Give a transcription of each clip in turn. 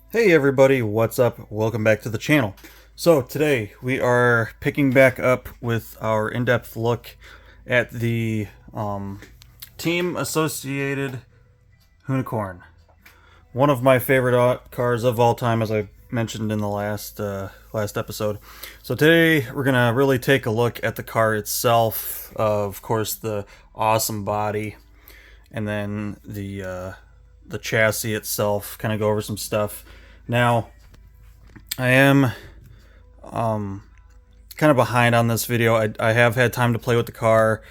Hey everybody, what's up? Welcome back to the channel. So today we are picking back up with our in-depth look at the team associated Hoonicorn. One of my favorite cars of all time, as I mentioned in the last episode. So today we're gonna really take a look at the car itself. Of course, the awesome body, and then the chassis itself. Kind of go over some stuff. Now, I am kind of behind on this video. I have had time to play with the car,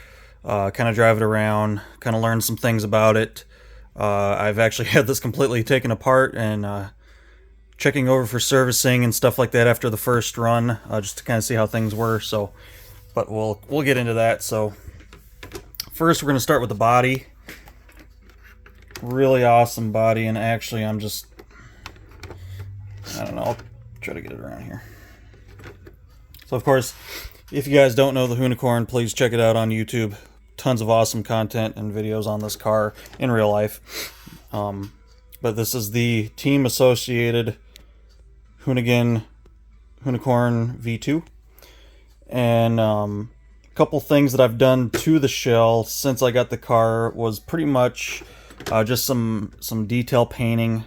kind of drive it around, kind of learn some things about it. I've actually had this completely taken apart and checking over for servicing and stuff like that after the first run, just to kind of see how things were. So, but we'll get into that. So, first we're going to start with the body. Really awesome body, and actually I don't know, I'll try to get it around here. So of course, if you guys don't know the Hoonicorn, please check it out on YouTube. Tons of awesome content and videos on this car in real life. But this is the team associated Hoonicorn V2. And a couple things that I've done to the shell since I got the car was pretty much just some detail painting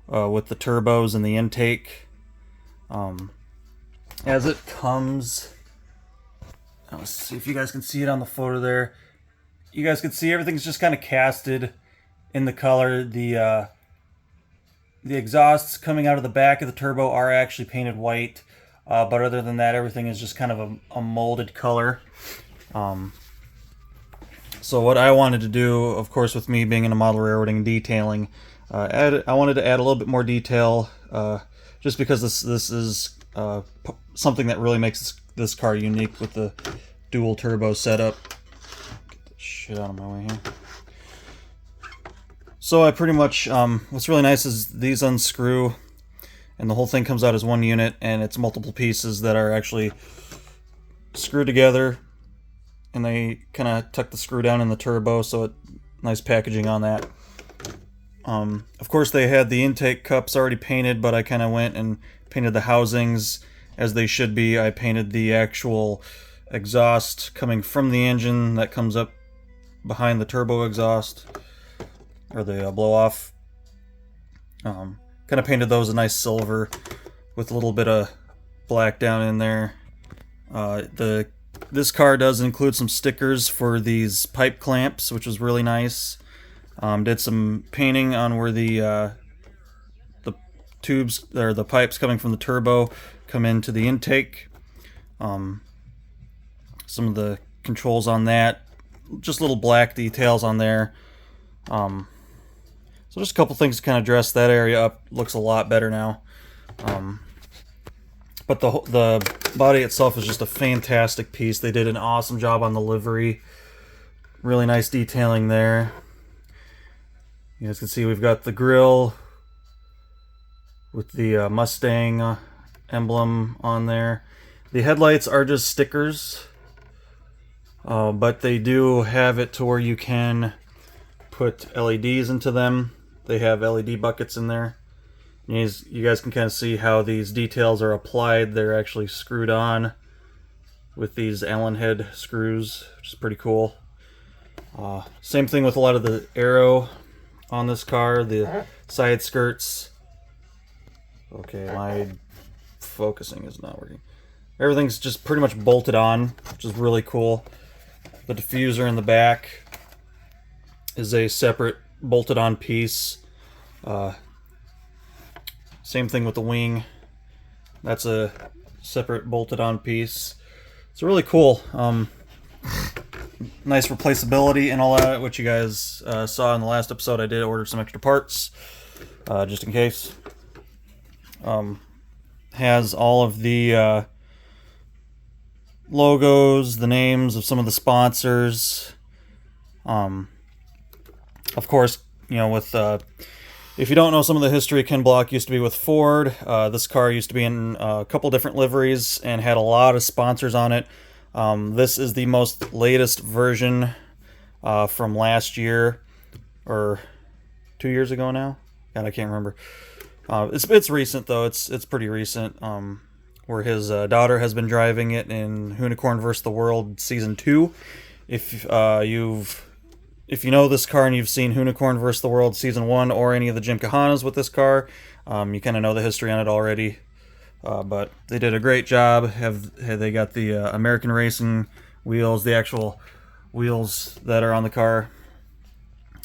with the turbos and the intake. As it comes, let's see if you guys can see it on the photo there. You guys can see everything's just kind of casted in the color. The exhausts coming out of the back of the turbo are actually painted white, but other than that, everything is just kind of a molded color. So what I wanted to do, of course, with me being in a model railroading and detailing, I wanted to add a little bit more detail, just because this is something that really makes this car unique with the dual turbo setup. Get this shit out of my way here. So I pretty much, what's really nice is these unscrew, and the whole thing comes out as one unit, and it's multiple pieces that are actually screwed together, and they kind of tuck the screw down in the turbo, so nice packaging on that. Of course, they had the intake cups already painted, but I kind of went and painted the housings as they should be. I painted the actual exhaust coming from the engine that comes up behind the turbo exhaust, or the blow-off. Kind of painted those a nice silver with a little bit of black down in there. This car does include some stickers for these pipe clamps, which was really nice. Did some painting on where the tubes, or the pipes coming from the turbo, come into the intake. Some of the controls on that, just little black details on there. So just a couple things to kind of dress that area up. Looks a lot better now. But the body itself is just a fantastic piece. They did an awesome job on the livery. Really nice detailing there. You guys can see we've got the grille with the Mustang emblem on there. The headlights are just stickers, but they do have it to where you can put LEDs into them. They have LED buckets in there. You guys can kind of see how these details are applied. They're actually screwed on with these Allen head screws, which is pretty cool. Same thing with a lot of the aero on this car, the side skirts. Okay, my focusing is not working. Everything's just pretty much bolted on, which is really cool. The diffuser in the back is a separate bolted on piece. Same thing with the wing. That's a separate bolted on piece. It's really cool. Nice replaceability and all that, which you guys saw in the last episode. I did order some extra parts, just in case. Has all of the logos, the names of some of the sponsors. Of course, you know, with if you don't know some of the history, Ken Block used to be with Ford. This car used to be in a couple different liveries and had a lot of sponsors on it. This is the most latest version from last year, or 2 years ago now. God, I can't remember. It's recent though. It's pretty recent. Where his daughter has been driving it in Hoonicorn vs. the World Season 2. If you know this car and you've seen Hoonicorn vs. the World Season 1 or any of the Gymkhanas with this car, you kind of know the history on it already. But they did a great job. They got the American Racing wheels, the actual wheels that are on the car,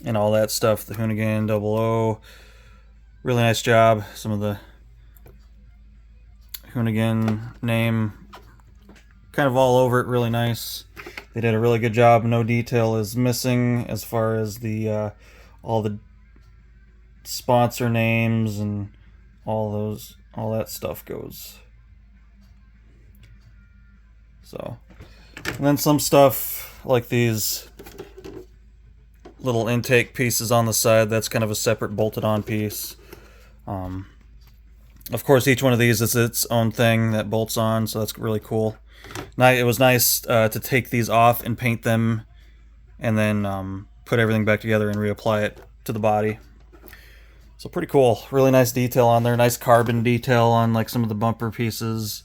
and all that stuff. The Hoonigan 00. Really nice job. Some of the Hoonigan name kind of all over it. Really nice. They did a really good job. No detail is missing as far as the all the sponsor names and all that stuff goes. So, and then some stuff like these little intake pieces on the side. That's kind of a separate bolted on piece. Of course, each one of these is its own thing that bolts on, so that's really cool. It was nice to take these off and paint them, and then put everything back together and reapply it to the body. So pretty cool. Really nice detail on there. Nice carbon detail on like some of the bumper pieces.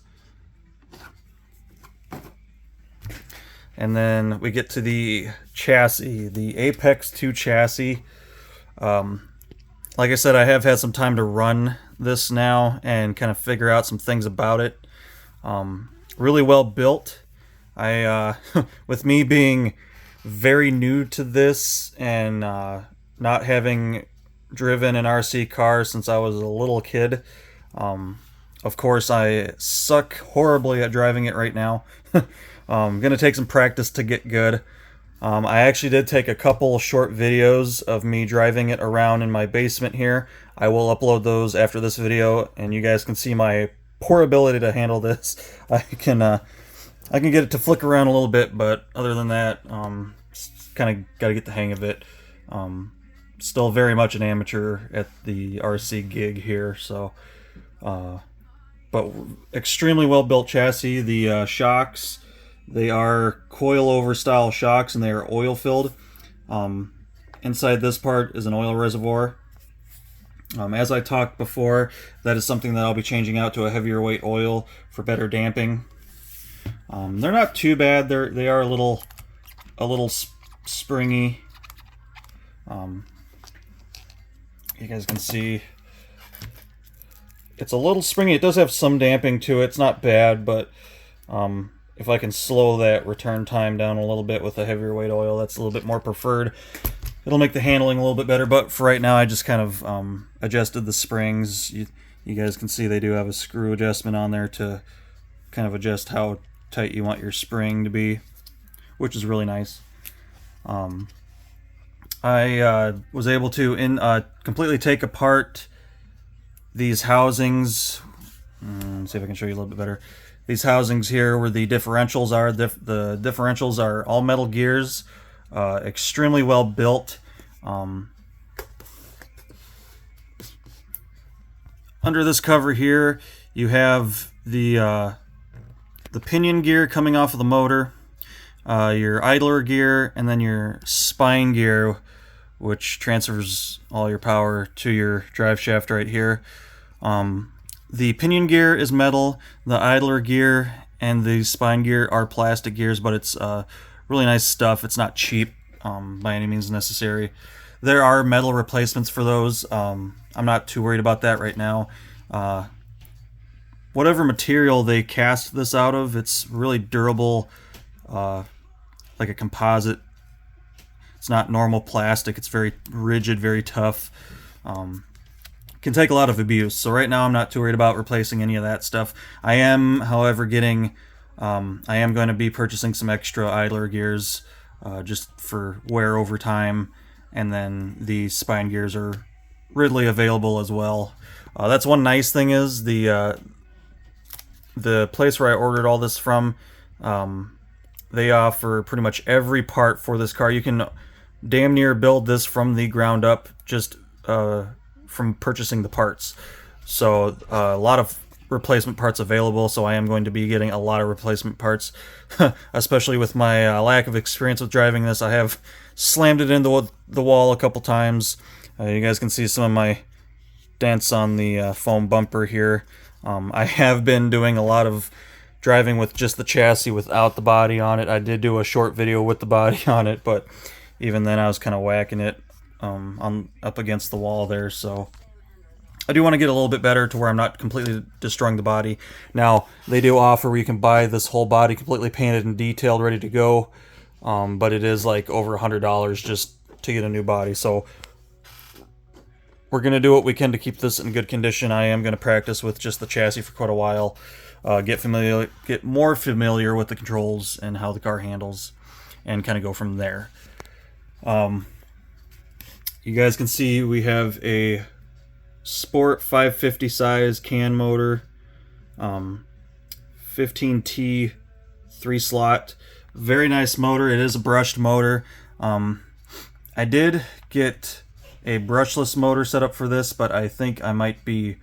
And then we get to the chassis, the Apex 2 chassis. Like I said, I have had some time to run this now and kind of figure out some things about it. Really well built. With me being very new to this and not having driven an RC car since I was a little kid, of course I suck horribly at driving it right now. I'm gonna take some practice to get good. I actually did take a couple short videos of me driving it around in my basement here. I will upload those after this video, and you guys can see my poor ability to handle this. I can get it to flick around a little bit, but other than that, kind of got to get the hang of it. Still very much an amateur at the RC gig here, so but extremely well built chassis. The shocks, they are coil-over style shocks, and they are oil-filled. Inside this part is an oil reservoir. As I talked before, that is something that I'll be changing out to a heavier weight oil for better damping. They're not too bad. They are a little springy. You guys can see it's a little springy. It does have some damping to it. It's not bad, but if I can slow that return time down a little bit with a heavier weight oil, that's a little bit more preferred. It'll make the handling a little bit better, but for right now I just kind of adjusted the springs. You guys can see they do have a screw adjustment on there to kind of adjust how tight you want your spring to be, which is really nice. I was able to completely take apart these housings. Let's see if I can show you a little bit better. These housings here where the differentials are. The differentials are all metal gears, extremely well built. Under this cover here, you have the pinion gear coming off of the motor, your idler gear, and then your spine gear, which transfers all your power to your drive shaft right here. The pinion gear is metal, the idler gear and the spine gear are plastic gears, but it's really nice stuff. It's not cheap by any means necessary. There are metal replacements for those. I'm not too worried about that right now. Whatever material they cast this out of, it's really durable, like a composite. It's not normal plastic. It's very rigid, very tough. Can take a lot of abuse. So right now I'm not too worried about replacing any of that stuff. I am, however, I am going to be purchasing some extra idler gears just for wear over time, and then the spine gears are readily available as well. That's one nice thing is the place where I ordered all this from, they offer pretty much every part for this car. You can damn near build this from the ground up just from purchasing the parts. So a lot of replacement parts available, so I am going to be getting a lot of replacement parts, especially with my lack of experience with driving this. I have slammed it into the wall a couple times. You guys can see some of my dents on the foam bumper here. I have been doing a lot of driving with just the chassis without the body on it. I did do a short video with the body on it, but even then I was kind of whacking it up against the wall there, so I do want to get a little bit better to where I'm not completely destroying the body. Now, they do offer where you can buy this whole body completely painted and detailed, ready to go, but it is like over $100 just to get a new body, so we're going to do what we can to keep this in good condition. I am going to practice with just the chassis for quite a while, get more familiar with the controls and how the car handles, and kind of go from there. You guys can see we have a Sport 550 size can motor, 15T 3-slot. Very nice motor. It is a brushed motor. I did get a brushless motor set up for this, but I think I might be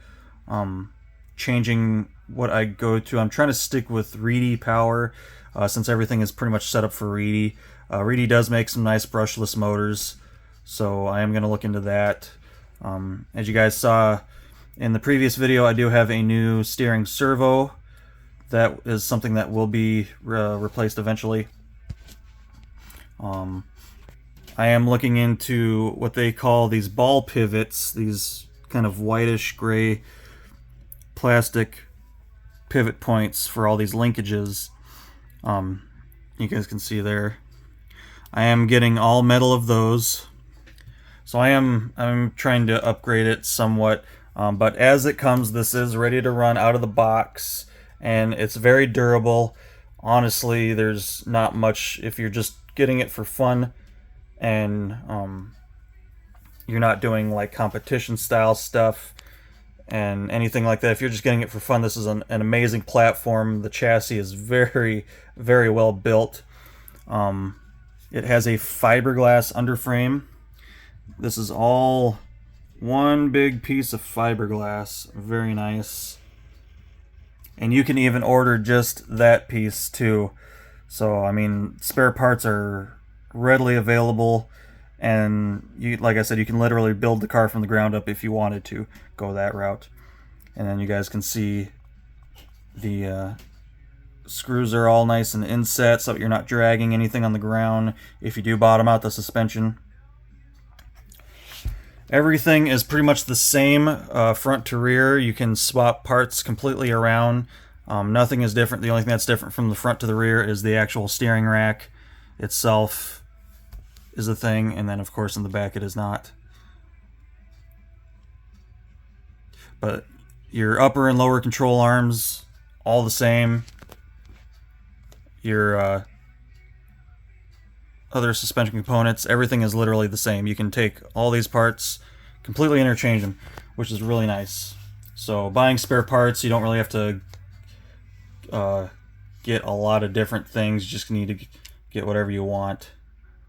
changing what I go to. I'm trying to stick with Reedy power since everything is pretty much set up for Reedy. Reedy does make some nice brushless motors, so I am going to look into that. As you guys saw in the previous video, I do have a new steering servo. That is something that will be replaced eventually. I am looking into what they call these ball pivots, these kind of whitish gray plastic pivot points for all these linkages. You guys can see there. I am getting all metal of those. So I'm trying to upgrade it somewhat, but as it comes, this is ready to run out of the box, and it's very durable. Honestly, there's not much if you're just getting it for fun, and you're not doing like competition style stuff and anything like that. If you're just getting it for fun, this is an amazing platform. The chassis is very, very well built. It has a fiberglass underframe. This is all one big piece of fiberglass. Very nice. And you can even order just that piece too. So, I mean, spare parts are readily available. And you, like I said, you can literally build the car from the ground up if you wanted to go that route. And then you guys can see the screws are all nice and inset so that you're not dragging anything on the ground if you do bottom out the suspension. Everything is pretty much the same front to rear. You can swap parts completely around. Nothing is different. The only thing that's different from the front to the rear is the actual steering rack itself is the thing, and then of course in the back it is not. But your upper and lower control arms, all the same. Your other suspension components, everything is literally the same. You can take all these parts, completely interchange them, which is really nice. So buying spare parts, you don't really have to get a lot of different things. You just need to get whatever you want,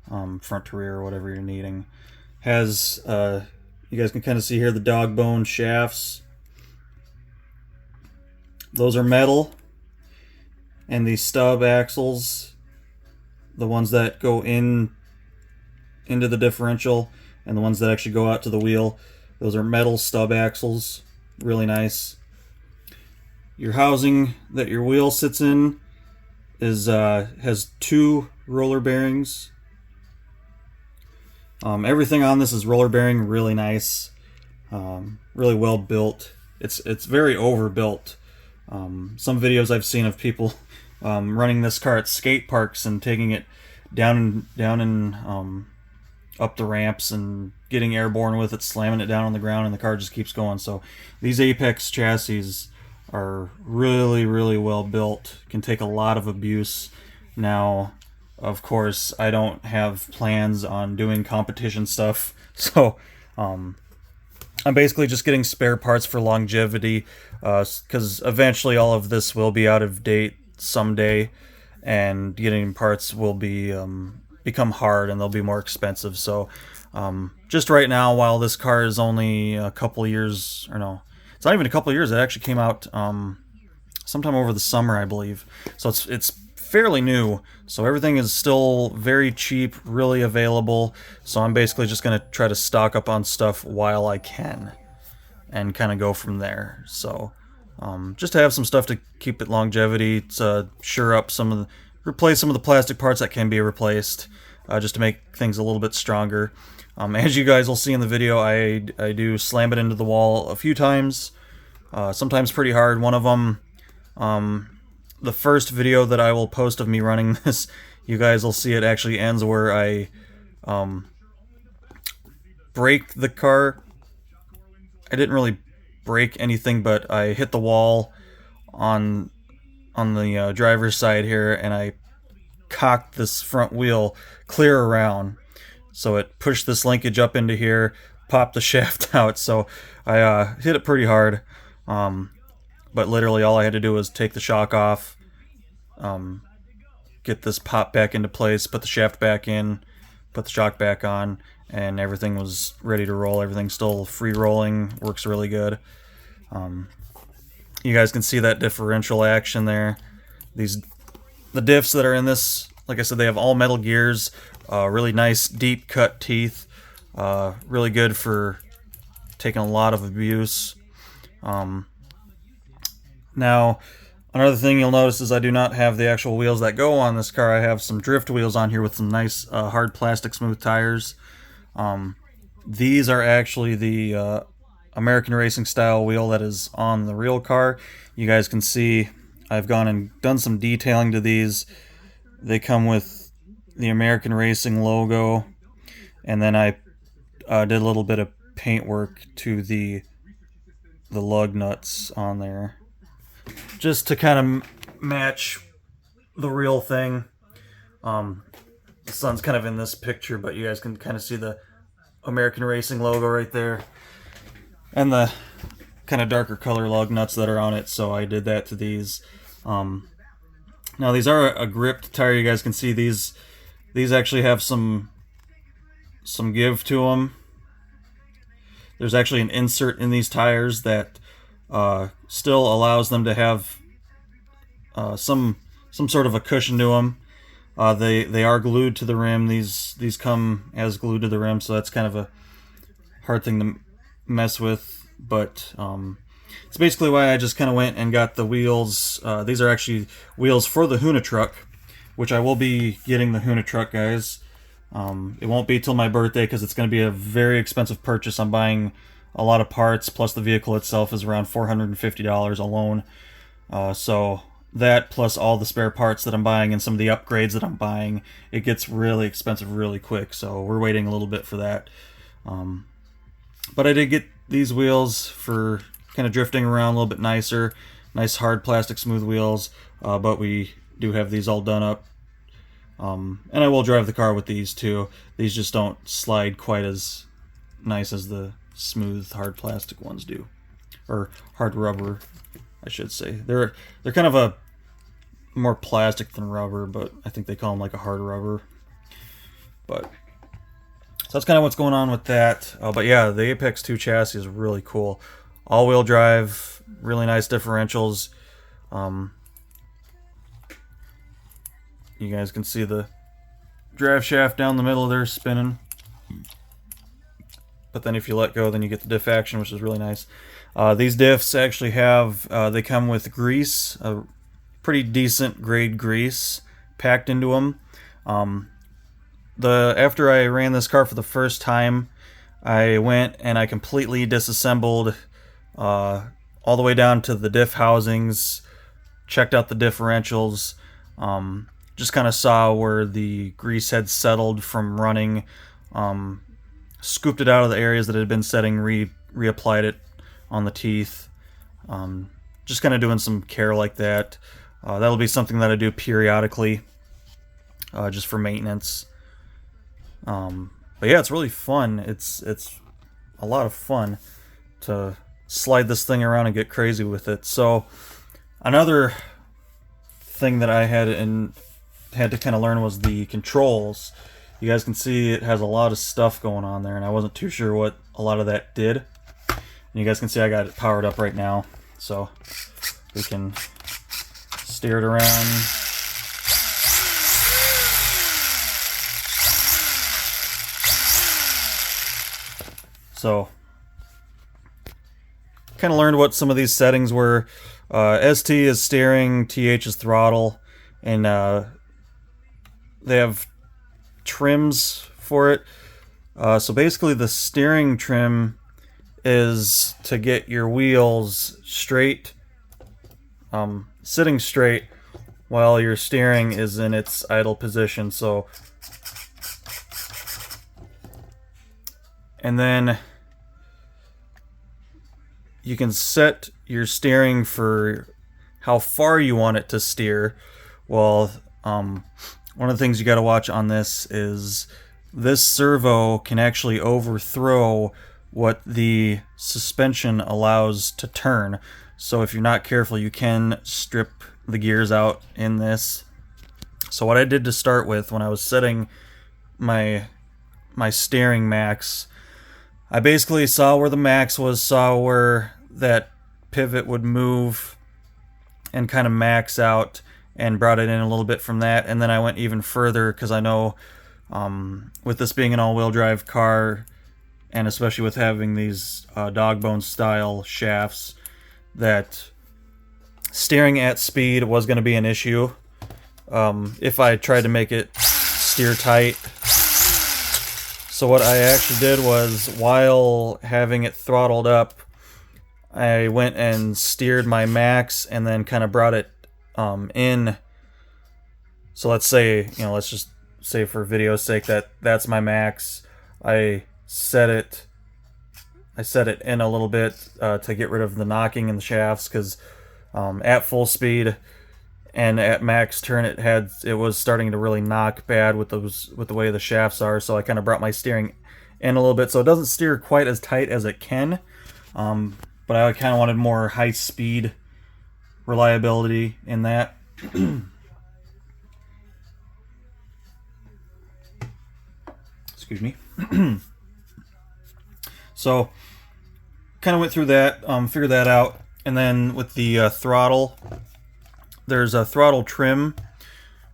front to rear, or whatever you're needing. Has, you guys can kind of see here the dog bone shafts. Those are metal. And the stub axles, the ones that go into the differential and the ones that actually go out to the wheel, those are metal stub axles. Really nice. Your housing that your wheel sits in is has 2 roller bearings. Everything on this is roller bearing, really nice, really well built. It's very overbuilt. Some videos I've seen of people running this car at skate parks and taking it down and up the ramps and getting airborne with it, slamming it down on the ground, and the car just keeps going. So these Apex chassis are really, really well built. Can take a lot of abuse. Now, of course, I don't have plans on doing competition stuff, so I'm basically just getting spare parts for longevity, because eventually all of this will be out of date someday, and getting parts will be become hard and they'll be more expensive. So just right now, while this car is only a couple years, or no, it's not even a couple years. It actually came out sometime over the summer, I believe. So it's fairly new. So everything is still very cheap, really available. So I'm basically just going to try to stock up on stuff while I can. and kind of go from there. So just to have some stuff to keep it longevity, to sure up replace some of the plastic parts that can be replaced, just to make things a little bit stronger. As you guys will see in the video, I do slam it into the wall a few times, sometimes pretty hard. One of them, the first video that I will post of me running this, you guys will see it actually ends where I break the car. I didn't really break anything, but I hit the wall on the driver's side here, and I cocked this front wheel clear around, so it pushed this linkage up into here, popped the shaft out. So I hit it pretty hard, but literally all I had to do was take the shock off, get this pop back into place, put the shaft back in, put the shock back on, and everything was ready to roll. Everything's still free rolling, works really good. You guys can see that differential action there. The diffs that are in this, like I said, they have all metal gears, really nice deep cut teeth, really good for taking a lot of abuse. Now, another thing you'll notice is I do not have the actual wheels that go on this car. I have some drift wheels on here with some nice hard plastic smooth tires. These are actually the American racing style wheel that is on the real car. You guys can see I've gone and done some detailing to these. They come with the American Racing logo, and then I did a little bit of paint work to the lug nuts on there, just to kind of match the real thing. The sun's kind of in this picture, but you guys can kind of see the American Racing logo right there, and the kind of darker color lug nuts that are on it. So I did that to these. Now these are a gripped tire. You guys can see these actually have some give to them. There's actually an insert in these tires that still allows them to have some sort of a cushion to them. They are glued to the rim. These come as glued to the rim, so that's kind of a hard thing to mess with. But it's basically why I just kind of went and got the wheels. These are actually wheels for the Hoonicorn, which I will be getting the Hoonicorn, guys. It won't be till my birthday because it's going to be a very expensive purchase. I'm buying a lot of parts, plus the vehicle itself is around $450 alone. So that plus all the spare parts that I'm buying and some of the upgrades that I'm buying, it gets really expensive really quick. So we're waiting a little bit for that. But I did get these wheels for kind of drifting around a little bit nicer. Nice hard plastic smooth wheels. But we do have these all done up. And I will drive the car with these too. These just don't slide quite as nice as the smooth hard plastic ones do. Or hard rubber, I should say. They're kind of a more plastic than rubber, but I think they call them like a hard rubber. But so that's kind of what's going on with that. But yeah, the Apex 2 chassis is really cool. All-wheel drive, really nice differentials. You guys can see the drive shaft down the middle there spinning. But then if you let go, then you get the diff action, which is really nice. These diffs actually have, they come with grease, a pretty decent grade grease packed into them. After I ran this car for the first time, I went and I completely disassembled all the way down to the diff housings, checked out the differentials, just kind of saw where the grease had settled from running, scooped it out of the areas that had been setting, reapplied it on the teeth, just kind of doing some care like that. That'll be something that I do periodically, just for maintenance. But yeah, it's really fun. It's a lot of fun to slide this thing around and get crazy with it. So another thing that I had to kind of learn was the controls. You guys can see it has a lot of stuff going on there, and I wasn't too sure what a lot of that did. And you guys can see I got it powered up right now, so we can steer it around. So kind of learned what some of these settings were. ST is steering, TH is throttle, and they have trims for it. So basically the steering trim is to get your wheels straight, sitting straight while your steering is in its idle position. So, and then you can set your steering for how far you want it to steer. Well, one of the things you got to watch on this is this servo can actually overthrow what the suspension allows to turn. So if you're not careful, you can strip the gears out in this. So what I did to start with when I was setting my steering max, I basically saw where the max was, saw where that pivot would move, and kind of max out, and brought it in a little bit from that. And then I went even further because I know with this being an all-wheel drive car, and especially with having these dog bone style shafts, that steering at speed was going to be an issue if I tried to make it steer tight. So what I actually did was, while having it throttled up, I went and steered my max and then kind of brought it in. So let's say, let's just say for video's sake that's my max. I set it in a little bit to get rid of the knocking in the shafts, because at full speed and at max turn it was starting to really knock bad with the way the shafts are. So I kind of brought my steering in a little bit so it doesn't steer quite as tight as it can, but I kind of wanted more high speed reliability in that. Excuse me. So kind of went through that, figured that out. And then with the throttle, there's a throttle trim,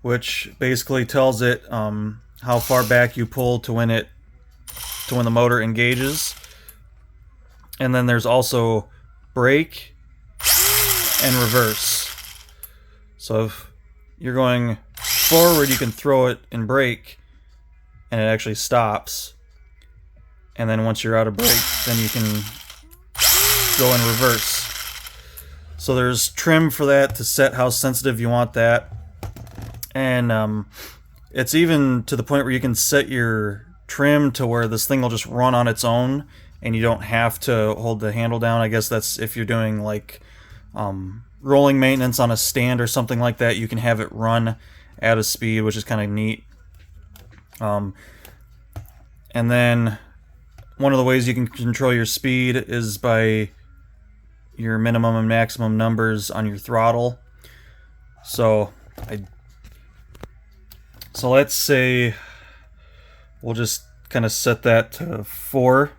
which basically tells it how far back you pull to when the motor engages. And then there's also brake and reverse. So if you're going forward, you can throw it and brake, and it actually stops. And then once you're out of brake, then you can go in reverse. So there's trim for that to set how sensitive you want that. And it's even to the point where you can set your trim to where this thing will just run on its own and you don't have to hold the handle down. I guess that's if you're doing like rolling maintenance on a stand or something like that, you can have it run at a speed, which is kind of neat. And then one of the ways you can control your speed is by your minimum and maximum numbers on your throttle. So let's say we'll just kind of set that to 4.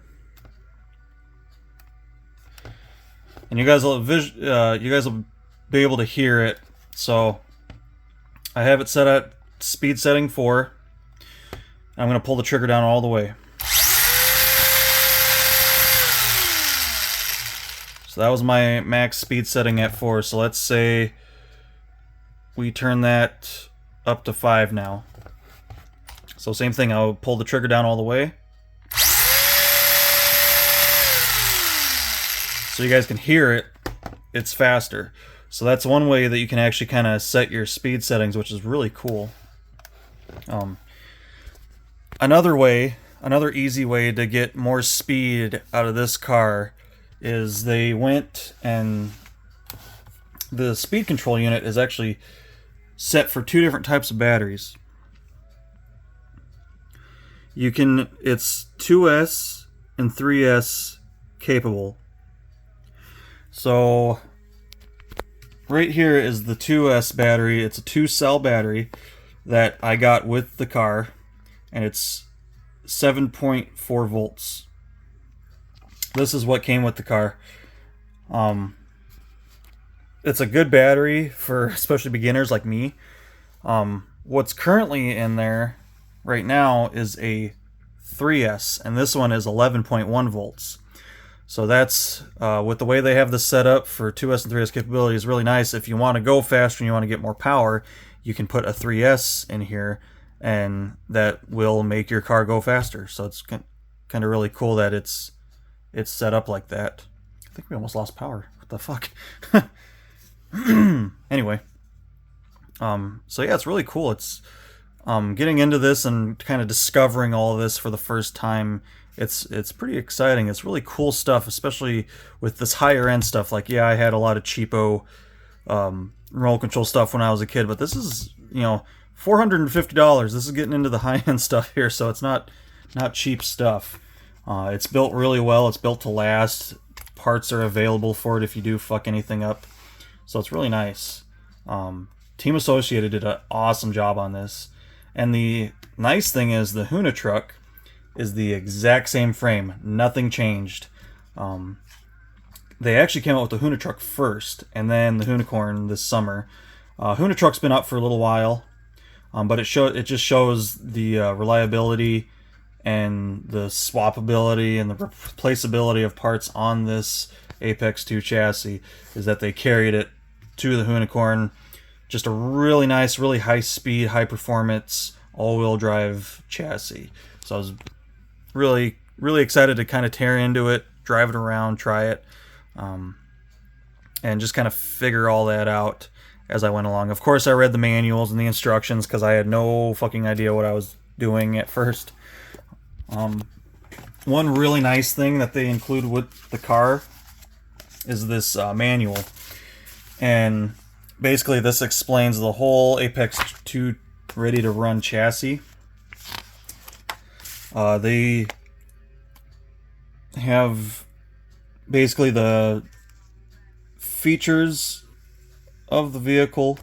And you guys will be able to hear it. So I have it set at speed setting 4. I'm going to pull the trigger down all the way. So that was my max speed setting at 4. So let's say we turn that up to 5 now. So same thing, I'll pull the trigger down all the way. So you guys can hear it, it's faster. So that's one way that you can actually kind of set your speed settings, which is really cool. Another easy way to get more speed out of this car is they went and the speed control unit is actually set for 2 different types of batteries. It's 2S and 3S capable. So right here is the 2S battery. It's a 2-cell battery that I got with the car, and it's 7.4 volts. This is what came with the car. It's a good battery for especially beginners like me. What's currently in there right now is a 3S, and this one is 11.1 volts. So that's, with the way they have this set up for 2S and 3S capability is really nice. If you want to go faster and you want to get more power, you can put a 3S in here, and that will make your car go faster. So it's kind of really cool that it's set up like that. I think we almost lost power. What the fuck? Anyway, so yeah, it's really cool. It's getting into this and kind of discovering all of this for the first time. It's pretty exciting. It's really cool stuff, especially with this higher end stuff. Like, yeah, I had a lot of cheapo remote control stuff when I was a kid, but this is, you know, $450. This is getting into the high end stuff here, so it's not cheap stuff. It's built really well. It's built to last. Parts are available for it if you do fuck anything up. So it's really nice. Team Associated did an awesome job on this. And the nice thing is the Hoonicorn truck is the exact same frame. Nothing changed. They actually came out with the Hoonicorn truck first, and then the Hoonicorn this summer. Hoonicorn truck's been out for a little while, but it just shows the reliability and the swappability and the replaceability of parts on this Apex 2 chassis is that they carried it to the Hoonicorn. Just a really nice, really high speed, high performance, all-wheel drive chassis. So I was really, really excited to kind of tear into it, drive it around, try it, and just kind of figure all that out as I went along. Of course, I read the manuals and the instructions because I had no fucking idea what I was doing at first. One really nice thing that they include with the car is this manual, and basically this explains the whole Apex 2 ready to run chassis. They have basically the features of the vehicle,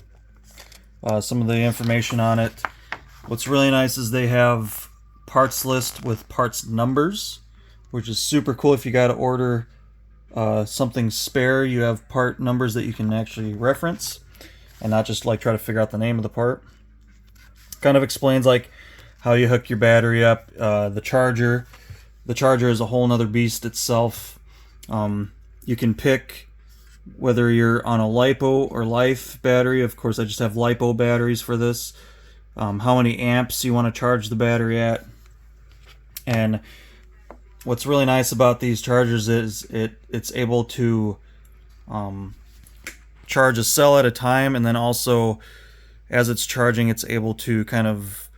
some of the information on it. What's really nice is they have parts list with parts numbers, which is super cool. If you got to order something spare, you have part numbers that you can actually reference and not just like try to figure out the name of the part. Kind of explains like how you hook your battery up, the charger. The charger is a whole nother beast itself. You can pick whether you're on a LiPo or Life battery. Of course, I just have LiPo batteries for this. How many amps you want to charge the battery at. And what's really nice about these chargers is it's able to charge a cell at a time, and then also as it's charging, it's able to kind of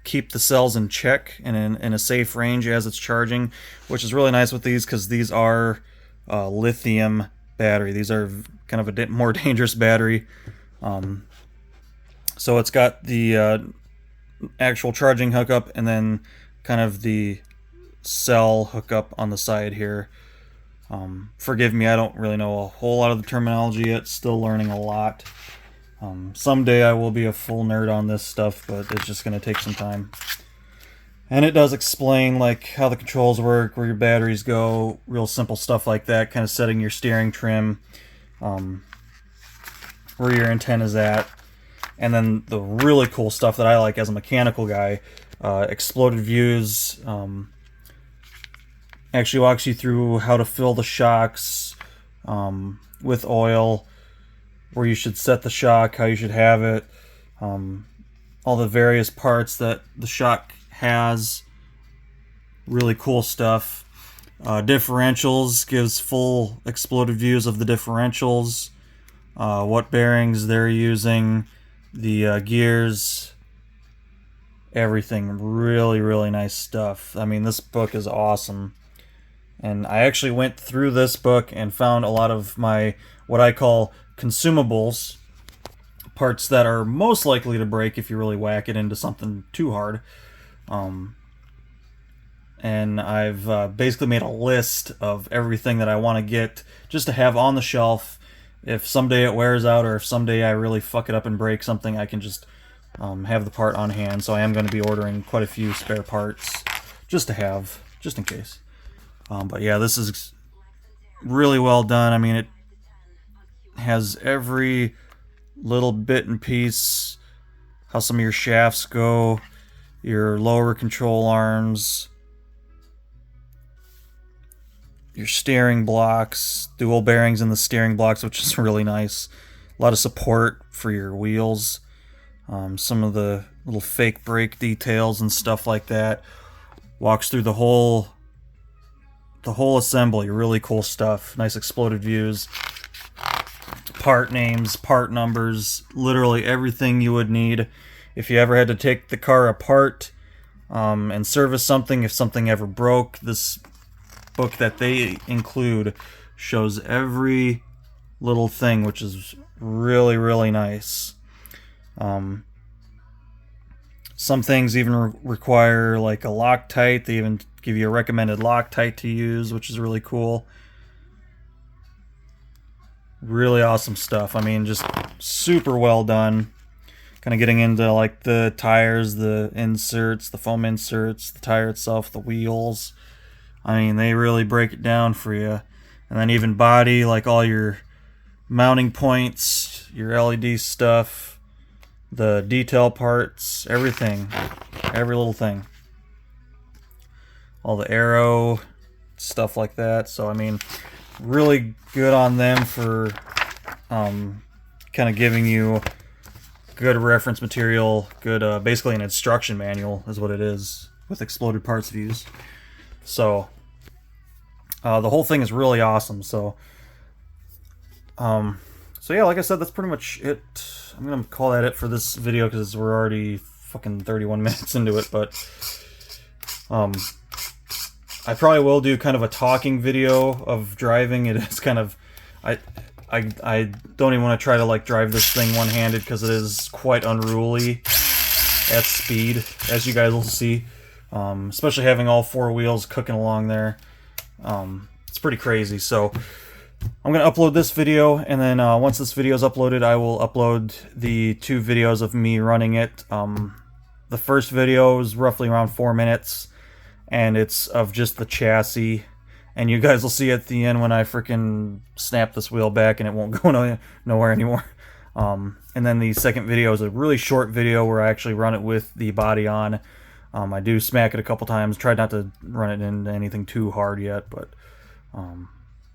keep the cells in check and in a safe range as it's charging, which is really nice with these because these are lithium battery. These are kind of a more dangerous battery. So it's got the actual charging hookup and then kind of the cell hookup on the side here. Forgive me, I don't really know a whole lot of the terminology yet. Still learning a lot. Someday I will be a full nerd on this stuff, but it's just going to take some time. And it does explain like how the controls work, where your batteries go, real simple stuff like that, kind of setting your steering trim, where your antenna's at. And then the really cool stuff that I like as a mechanical guy, exploded views, actually walks you through how to fill the shocks with oil, where you should set the shock, how you should have it, all the various parts that the shock has. Really cool stuff. Differentials gives full exploded views of the differentials, what bearings they're using, the gears, everything. Really, really nice stuff. I mean, this book is awesome. And I actually went through this book and found a lot of my, what I call consumables, parts that are most likely to break if you really whack it into something too hard. And I've basically made a list of everything that I want to get just to have on the shelf. If someday it wears out, or if someday I really fuck it up and break something, I can just have the part on hand. So I am going to be ordering quite a few spare parts just to have, just in case. But yeah, this is really well done. I mean, it has every little bit and piece, how some of your shafts go, your lower control arms, your steering blocks, dual bearings in the steering blocks, which is really nice. A lot of support for your wheels. Some of the little fake brake details and stuff like that. Walks through the whole assembly. Really cool stuff. Nice exploded views. Part names, part numbers, literally everything you would need if you ever had to take the car apart and service something. If something ever broke, this book that they include shows every little thing, which is really, really nice. Some things even require like a Loctite. They even give you a recommended Loctite to use, which is really cool. Really awesome stuff. I mean, just super well done. Kind of getting into like the tires, the inserts, the foam inserts, the tire itself, the wheels. I mean, they really break it down for you. And then even body, like all your mounting points, your LED stuff, the detail parts, everything, every little thing, all the aero stuff like that. So I mean, really good on them for kind of giving you good reference material, good basically an instruction manual is what it is with exploded parts views. So the whole thing is really awesome. So yeah, like I said, that's pretty much it. I'm gonna call that it for this video because we're already fucking 31 minutes into it. But I probably will do kind of a talking video of driving. It is kind of I don't even want to try to like drive this thing one-handed because it is quite unruly at speed, as you guys will see. Especially having all four wheels cooking along there. It's pretty crazy. So I'm going to upload this video, and then once this video is uploaded, I will upload the 2 videos of me running it. The first video is roughly around 4 minutes, and it's of just the chassis. And you guys will see at the end when I freaking snap this wheel back and it won't go nowhere anymore. And then the second video is a really short video where I actually run it with the body on. I do smack it a couple times. Tried not to run it into anything too hard yet, but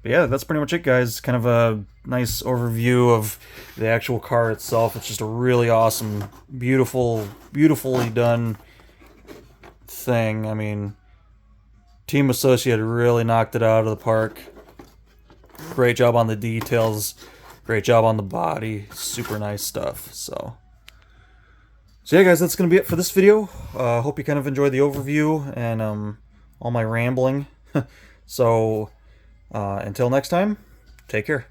yeah, that's pretty much it, guys. Kind of a nice overview of the actual car itself. It's just a really awesome, beautifully done thing. I mean, Team Associated really knocked it out of the park. Great job on the details. Great job on the body. Super nice stuff. So yeah, guys, that's going to be it for this video. Hope you kind of enjoyed the overview and all my rambling. So until next time, take care.